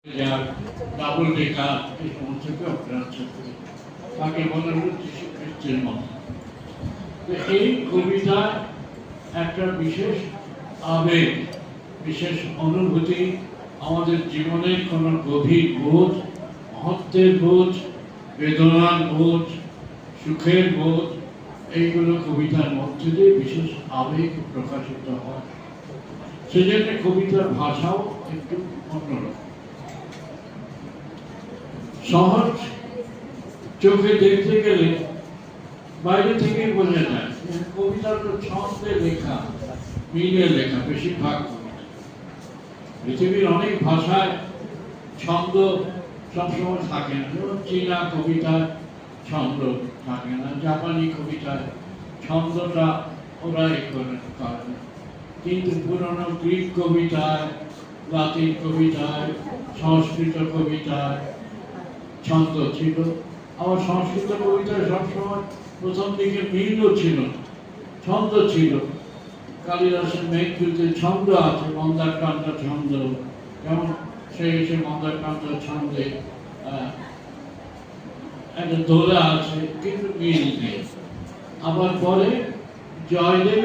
Double decker এই সমস্যাকে অগ্রাহ্য করি তাকে বলা হলো যীশু খ্রিস্টের মতো। এই কবিতা একটা বিশেষ আবেগ, বিশেষ অনুভূতি, আমাদের জীবনের কোনো গভীর বোধ, মহত্বের বোধ, বেদনার বোধ, সুখের বোধ, এইগুলো কবিতার মধ্যে দিয়ে বিশেষ আবেগ প্রকাশিত হয়। সেজন্য কবিতার ভাষাও একটু অন্যরকম। সহজ চোখে দেখতে গেলে বাইরে থেকে বোঝা যায় কবিতা তো ছন্দে লেখা, মিলে লেখা বেশিরভাগ কবিতা। পৃথিবীর অনেক ভাষায় ছন্দ সবসময় থাকে না, যেমন চীনা কবিতায় ছন্দ থাকে না, জাপানি কবিতায় ছন্দটা ওরা করে না, কিন্তু পুরনো গ্রিক কবিতায়, লাতিন কবিতায়, সংস্কৃত কবিতায় ছন্দ ছিল। আবার সংস্কৃত কবিতায় সবসময় প্রথম দিকে মিলও ছিল, ছন্দ ছিল। কালিদাসের মেঘদূতে ছন্দ আছে, মন্দারকান্ত ছন্দ, যেমন সে মন্দারকান্ত ছন্দে একটা দোলা আছে, কিন্তু মিল নেই। আবার পরে জয়দেব